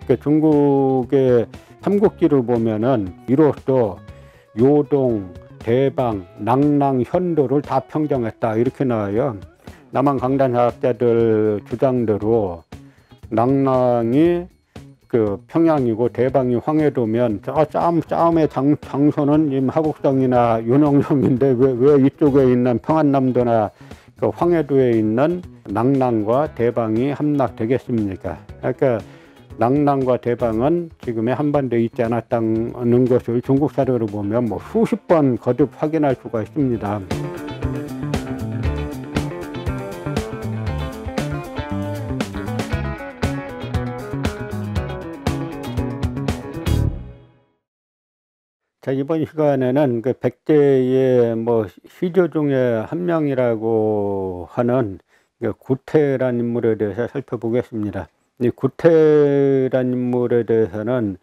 그 중국의 삼국지를 보면은 이로써 요동, 대방, 낭랑, 현도를 다 평정했다 이렇게 나와요. 남한 강단사학자들 주장대로 낭랑이 그 평양이고 대방이 황해도면 저 싸움의 장소는 지금 하북성이나 윤영성인데 왜 이쪽에 있는 평안남도나 그 황해도에 있는 낭랑과 대방이 함락되겠습니까? 그러니까 낭랑과 대방은 지금의 한반도에 있지 않았다는 것을 중국 사료를 보면 뭐 수십 번 거듭 확인할 수가 있습니다. 자, 이번 시간에는 그 백제의 뭐 시조 중에 한 명이라고 하는 구태라는 인물에 대해서 살펴보겠습니다. 이 구태라는 인물에 대해서는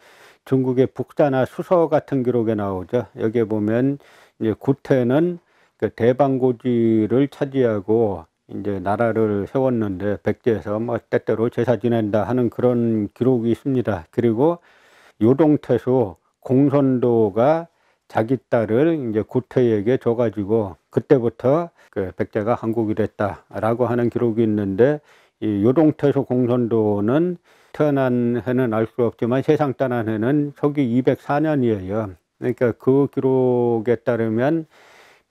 중국의 북사나 수서 같은 기록에 나오죠. 여기에 보면 이제 구태는 그 대방고지를 차지하고 이제 나라를 세웠는데 백제에서 뭐 때때로 제사 지낸다 하는 그런 기록이 있습니다. 그리고 요동태수 공손도가 자기 딸을 이제 구태에게 줘가지고 그때부터 그 백제가 한국이 됐다라고 하는 기록이 있는데, 이 요동태수 공손도는 태어난 해는 알 수 없지만 세상 떠난 해는 서기 204년이에요. 그러니까 그 기록에 따르면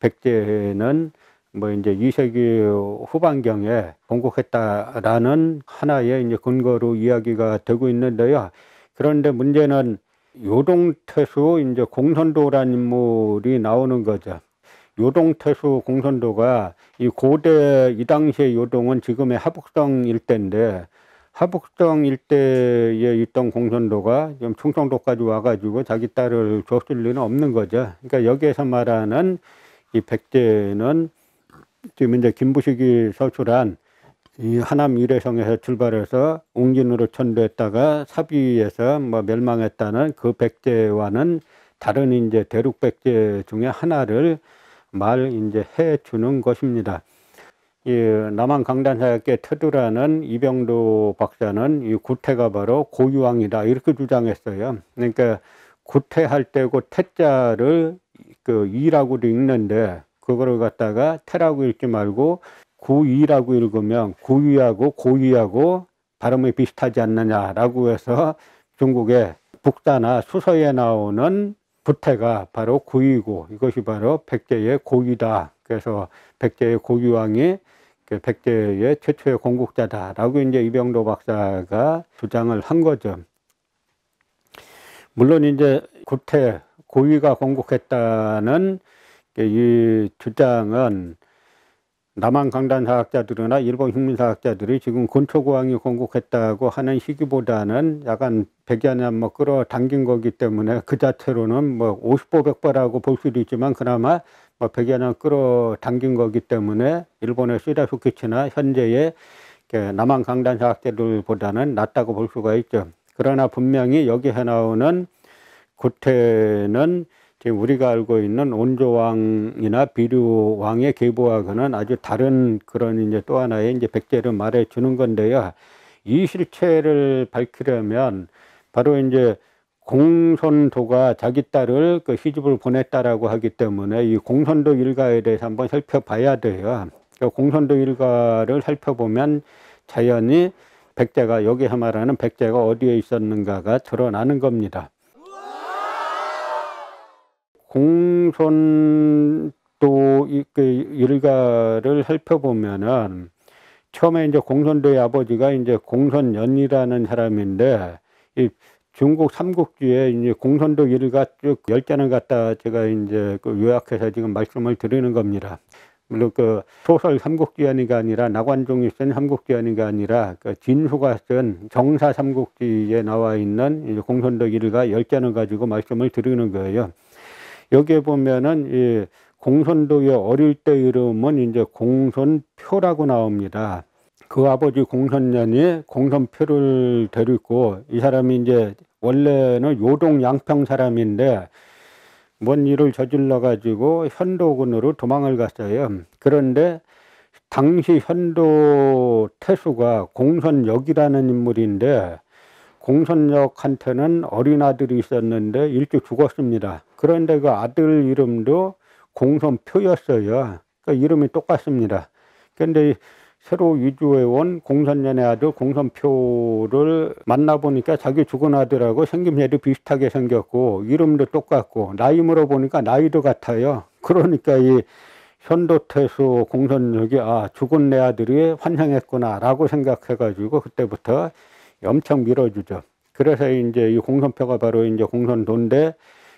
백제는 뭐 이제 2세기 후반경에 건국했다라는 하나의 이제 근거로 이야기가 되고 있는데요. 그런데 문제는 요동태수 이제 공손도라는 인물이 나오는 거죠. 요동태수 공손도가 이 고대 이 당시의 요동은 지금의 하북성 일대인데, 하북성 일대에 있던 공손도가 지금 충청도까지 와가지고 자기 딸을 줬을 리는 없는 거죠. 그러니까 여기에서 말하는 이 백제는 지금 이제 김부식이 서술한 이 하남 이래성에서 출발해서 웅진으로 천도했다가 사비에서 뭐 멸망했다는 그 백제와는 다른 이제 대륙 백제 중에 하나를 이제 해주는 것입니다. 이 남한 강단사학계 태두라는 이병도 박사는 이 구태가 바로 고유왕이다 이렇게 주장했어요. 그러니까 구태할 때고 태자를 그 이라고도 읽는데 그거를 갖다가 태라고 읽지 말고 구이라고 읽으면 구이하고 고이하고 발음이 비슷하지 않느냐라고 해서 중국의 북사나 수서에 나오는 구태가 바로 구이고 이것이 바로 백제의 고유다. 그래서 백제의 고유왕이 백제의 최초의 건국자다라고 이제 이병도 박사가 주장을 한 거죠. 물론 이제 구태 고유가 건국했다는 이 주장은 남한 강단사학자들이나 일본 흉민사학자들이 지금 근초고왕이 건국했다고 하는 시기보다는 약간 100여 년 뭐 끌어당긴 거기 때문에 그 자체로는 뭐 50보 100보라고 볼 수도 있지만 그나마 뭐 100여 년 끌어당긴 거기 때문에 일본의 시다수키치나 현재의 남한 강단사학자들보다는 낫다고 볼 수가 있죠. 그러나 분명히 여기에 나오는 구태는 지금 우리가 알고 있는 온조왕이나 비류왕의 계보하고는 아주 다른 그런 이제 또 하나의 이제 백제를 말해 주는 건데요. 이 실체를 밝히려면 바로 이제 공손도가 자기 딸을 그 시집을 보냈다라고 하기 때문에 이 공손도 일가에 대해서 한번 살펴봐야 돼요. 그 공손도 일가를 살펴보면 자연히 백제가 여기서 말하는 백제가 어디에 있었는가가 드러나는 겁니다. 공손도 일가를 살펴보면은 처음에 이제 공손도의 아버지가 이제 공손연이라는 사람인데, 이 중국 삼국지에 이제 공손도 일가 쭉 10개는 갖다 제가 이제 그 요약해서 지금 말씀을 드리는 겁니다. 물론 그 소설 삼국지연이가 아니라 나관종이 쓴 삼국지연이가 아니라 그 진수가 쓴 정사 삼국지에 나와 있는 이제 공손도 일가 10개는 가지고 말씀을 드리는 거예요. 여기에 보면은 이 공손도의 어릴 때 이름은 이제 공손표라고 나옵니다. 그 아버지 공손년이 공손표를 데리고, 이 사람이 이제 원래는 요동 양평 사람인데 뭔 일을 저질러 가지고 현도군으로 도망을 갔어요. 그런데 당시 현도 태수가 공손역이라는 인물인데, 공손력한테는 어린 아들이 있었는데 일찍 죽었습니다. 그런데 그 아들 이름도 공손표였어요. 그러니까 이름이 똑같습니다. 그런데 새로 이주해 온 공손년의 아들 공손표를 만나보니까 자기 죽은 아들하고 생김새도 비슷하게 생겼고 이름도 똑같고 나이 물어보니까 나이도 같아요. 그러니까 이 현도태수 공손력이 죽은 내 아들이 환생했구나 라고 생각해 가지고 그때부터 엄청 밀어주죠. 그래서 이제 이 공손표가 바로 이제 공손도인데,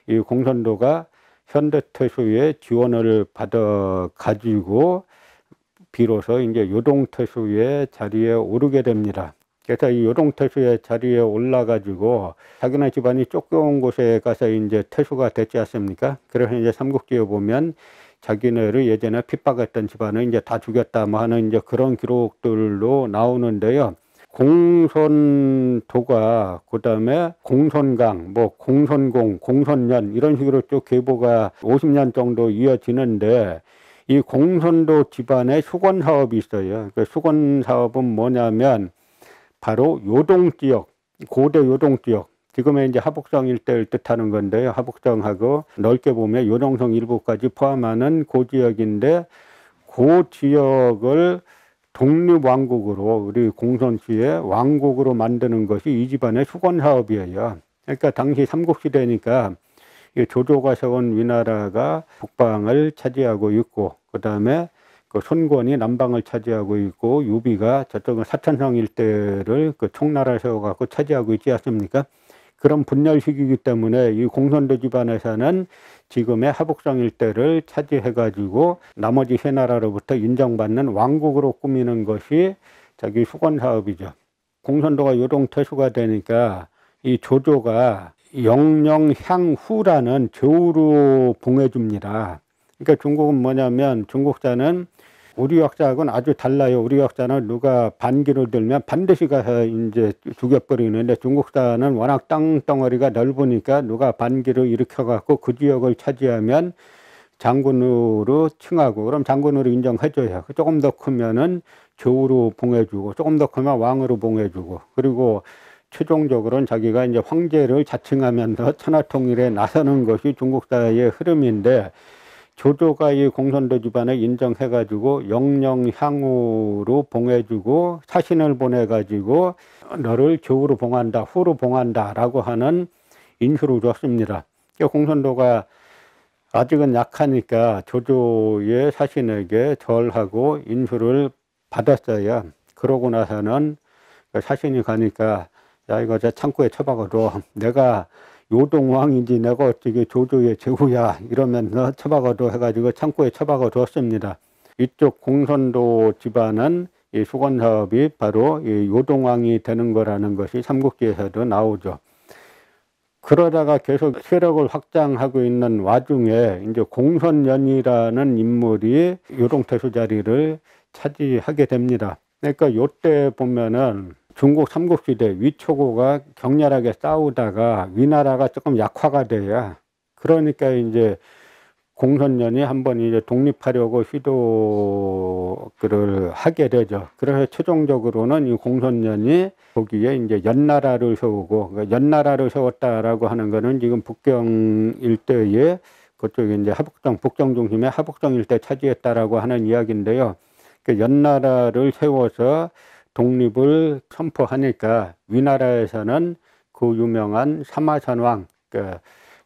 이 공손도가 현대태수의 지원을 받아 가지고 비로소 이제 요동태수의 자리에 오르게 됩니다. 그래서 이 요동태수의 자리에 올라 가지고 자기네 집안이 쫓겨온 곳에 가서 이제 태수가 됐지 않습니까? 그래서 이제 삼국지에 보면 자기네를 예전에 핍박했던 집안을 이제 다 죽였다 뭐 하는 이제 그런 기록들로 나오는데요. 공손도가 그다음에 공손강, 뭐 공손공, 공손년 이런 식으로 쭉 계보가 50년 정도 이어지는데, 이 공손도 집안에 수건 사업이 있어요. 그 수건 사업은 뭐냐면 바로 요동지역, 고대 요동지역, 지금의 이제 하북성 일대를 뜻하는 건데요. 하북성하고 넓게 보면 요동성 일부까지 포함하는 그 지역인데, 그 지역을 독립왕국으로, 우리 공손시의 왕국으로 만드는 것이 이 집안의 수건 사업이에요. 그러니까 당시 삼국시대니까 조조가 세운 위나라가 북방을 차지하고 있고, 그 다음에 그 손권이 남방을 차지하고 있고, 유비가 저쪽은 사천성 일대를 그 총나라를 세워갖고 차지하고 있지 않습니까? 그런 분열 시기이기 때문에 이 공손도 집안에서는 지금의 하북성 일대를 차지해가지고 나머지 세 나라로부터 인정받는 왕국으로 꾸미는 것이 자기 수건 사업이죠. 공손도가 요동태수가 되니까 이 조조가 영영향후라는 저우로 봉해줍니다. 그러니까 중국은 뭐냐면, 중국사는 우리 역사하고는 아주 달라요. 우리 역사는 누가 반기를 들면 반드시 가서 이제 죽여버리는데, 중국사는 워낙 땅덩어리가 넓으니까 누가 반기를 일으켜갖고 그 지역을 차지하면 장군으로 칭하고, 그럼 장군으로 인정해줘요. 조금 더 크면은 저우로 봉해주고, 조금 더 크면 왕으로 봉해주고, 그리고 최종적으로는 자기가 이제 황제를 자칭하면서 천하통일에 나서는 것이 중국사의 흐름인데, 조조가 이 공손도 집안을 인정해가지고 영영향후로 봉해주고 사신을 보내가지고 너를 저우로 봉한다, 후로 봉한다 라고 하는 인수를 줬습니다. 공손도가 아직은 약하니까 조조의 사신에게 절하고 인수를 받았어요. 그러고 나서는 사신이 가니까, 야, 이거 저 창고에 처박아둬. 내가 요동왕인지 내가 어떻게 조조의 제후야 이러면서 처박아둬 해가지고 창고에 처박아뒀습니다. 이쪽 공손도 집안은 이 수건 사업이 바로 이 요동왕이 되는 거라는 것이 삼국지에서도 나오죠. 그러다가 계속 세력을 확장하고 있는 와중에 이제 공손년이라는 인물이 요동태수 자리를 차지하게 됩니다. 그러니까 요때 보면은 중국 삼국시대 위초고가 격렬하게 싸우다가 위나라가 조금 약화가 돼야, 그러니까 이제 공손년이 한번 이제 독립하려고 시도를 하게 되죠. 그래서 최종적으로는 이 공손년이 거기에 이제 연나라를 세우고, 그러니까 연나라를 세웠다라고 하는 거는 지금 북경 일대에 그쪽에 이제 하북성, 북경 중심의 하북성 일대 차지했다라고 하는 이야기인데요. 그 연나라를 세워서 독립을 선포하니까 위나라에서는 그 유명한 사마선왕, 그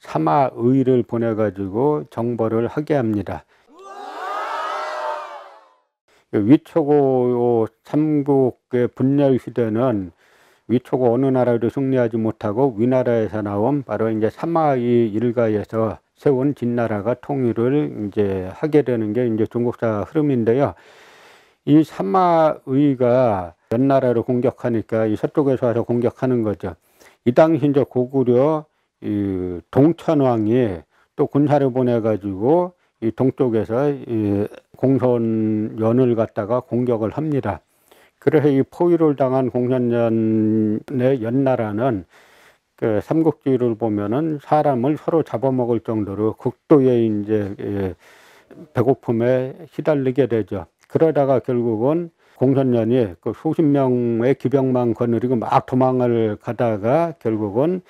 사마의를 보내가지고 정벌을 하게 합니다. 위초고 삼국의 분열 시대는 위초고 어느 나라도 승리하지 못하고 위나라에서 나온 바로 이제 사마의 일가에서 세운 진나라가 통일을 이제 하게 되는 게 이제 중국사 흐름인데요. 이 사마의가 연나라를 공격하니까 이 서쪽에서 와서 공격하는 거죠. 이 당시 이제 고구려 이 동천왕이 또 군사를 보내가지고 이 동쪽에서 이 공손년을 갖다가 공격을 합니다. 그래서 이 포위를 당한 공손년의 연나라는 그 삼국지를 보면은 사람을 서로 잡아먹을 정도로 극도의 이제 배고픔에 시달리게 되죠. 그러다가 결국은 공선년이 그 수십 명의 기병만 거느리고 막 도망을 가다가 결국은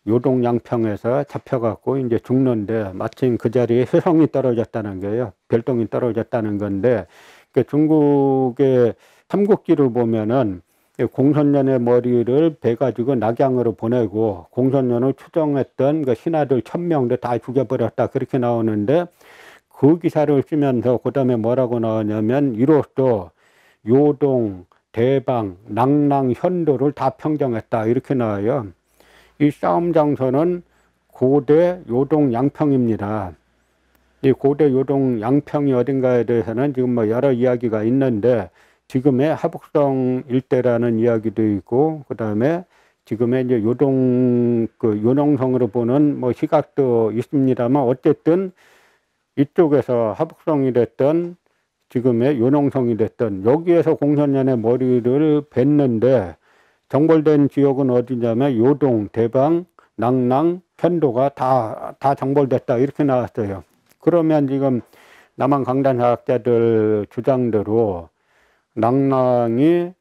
요동양평에서 잡혀갖고 이제 죽는데 마침 그 자리에 혜성이 떨어졌다는 거예요. 별똥이 떨어졌다는 건데, 그 중국의 삼국지를 보면은 공선년의 머리를 베가지고 낙양으로 보내고 공선년을 추종했던 그 신하들 1000명도 다 죽여버렸다, 그렇게 나오는데, 그 기사를 쓰면서 그 다음에 뭐라고 나오냐면 이로써 요동, 대방, 낙랑, 현도를 다 평정했다, 이렇게 나와요. 이 싸움 장소는 고대 요동 양평입니다. 이 고대 요동 양평이 어딘가에 대해서는 지금 뭐 여러 이야기가 있는데, 지금의 하북성 일대라는 이야기도 있고, 그 다음에 지금의 이제 요동 그 요농성으로 보는 뭐 시각도 있습니다만, 어쨌든 이쪽에서 하북성이 됐던 지금의 요농성이 됐던 여기에서 공선년의 머리를 뱉는데, 정벌된 지역은 어디냐면 요동, 대방, 낙랑, 현도가 다 정벌됐다, 이렇게 나왔어요. 그러면 지금 남한 강단사학자들 주장대로 낙랑이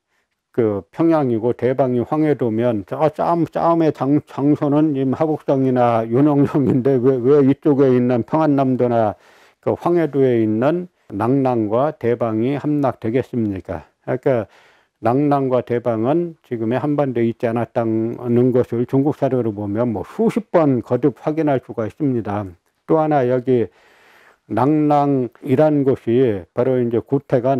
그 평양이고 대방이 황해도면 싸움의 장소는 지금 하북성이나 요농성인데 왜 이쪽에 있는 평안남도나 그 황해도에 있는 낙랑과 대방이 함락되겠습니까? 그러니까 낙랑과 대방은 지금의 한반도에 있지 않았다는 것을 중국 사료를 보면 뭐 수십 번 거듭 확인할 수가 있습니다. 또 하나, 여기 낙랑이란 곳이 바로 이제 구태가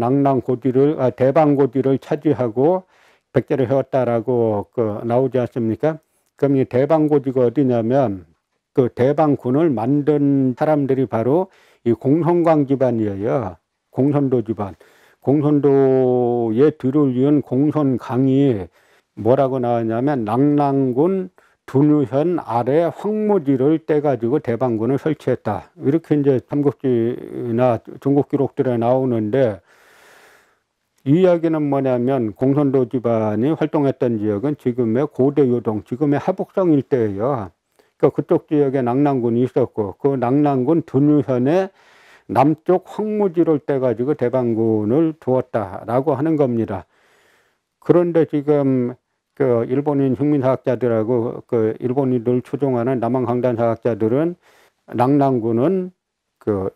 대방 고지를 차지하고 백제를 해왔다라고 나오지 않습니까? 그럼 이 대방 고지가 어디냐면 그 대방군을 만든 사람들이 바로 이 공선광 집안이에요. 공선도 집안. 공선도에 들을 이은 공선강이 뭐라고 나왔냐면 낙랑군 두누현 아래 황무지를 떼가지고 대방군을 설치했다, 이렇게 이제 삼국지나 중국 기록들에 나오는데, 이 이야기는 뭐냐면 공선도 집안이 활동했던 지역은 지금의 고대 요동, 지금의 하북성 일대예요. 그러니까 그쪽 지역에 낙랑군이 있었고, 그 낙랑군 두누현의 남쪽 황무지를 떼가지고 대방군을 두었다라고 하는 겁니다. 그런데 지금 그 일본인 흉민사학자들하고 그 일본인들 추종하는 남한 강단사학자들은 낙랑군은 그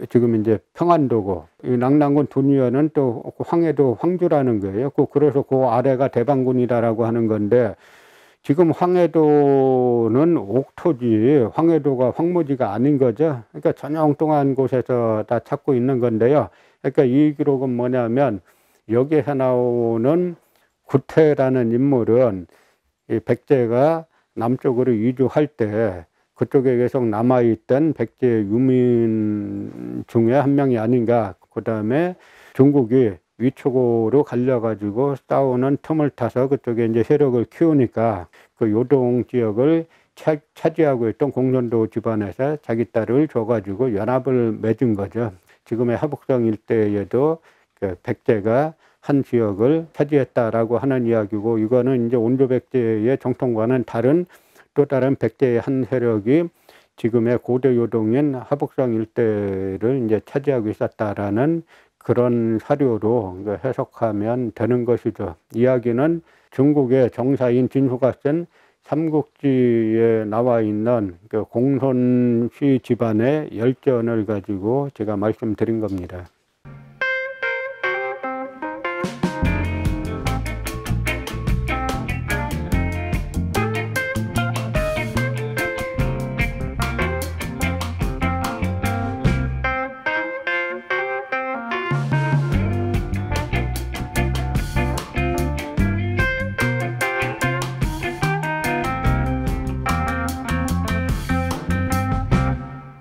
지금 이제 평안도고, 이 낙랑군 두누현은 또 황해도 황주라는 거예요. 그래서 그 아래가 대방군이다라고 하는 건데, 지금 황해도는 옥토지, 황해도가 황무지가 아닌 거죠. 그러니까 전혀 엉뚱한 곳에서 다 찾고 있는 건데요. 그러니까 이 기록은 뭐냐면, 여기에서 나오는 구태라는 인물은 이 백제가 남쪽으로 이주할 때 그쪽에 계속 남아있던 백제 유민 중에 한 명이 아닌가. 그 다음에 중국이 위촉으로 갈려가지고 싸우는 틈을 타서 그쪽에 이제 세력을 키우니까 그 요동 지역을 차지하고 있던 공선도 집안에서 자기 딸을 줘가지고 연합을 맺은 거죠. 지금의 하북성 일대에도 그 백제가 한 지역을 차지했다라고 하는 이야기고, 이거는 이제 온조 백제의 정통과는 다른 또 다른 백제의 한 세력이 지금의 고대 요동인 하북성 일대를 이제 차지하고 있었다라는 그런 사료로 해석하면 되는 것이죠. 이야기는 중국의 정사인 진후가 쓴 삼국지에 나와 있는 그 공손시 집안의 열전을 가지고 제가 말씀드린 겁니다.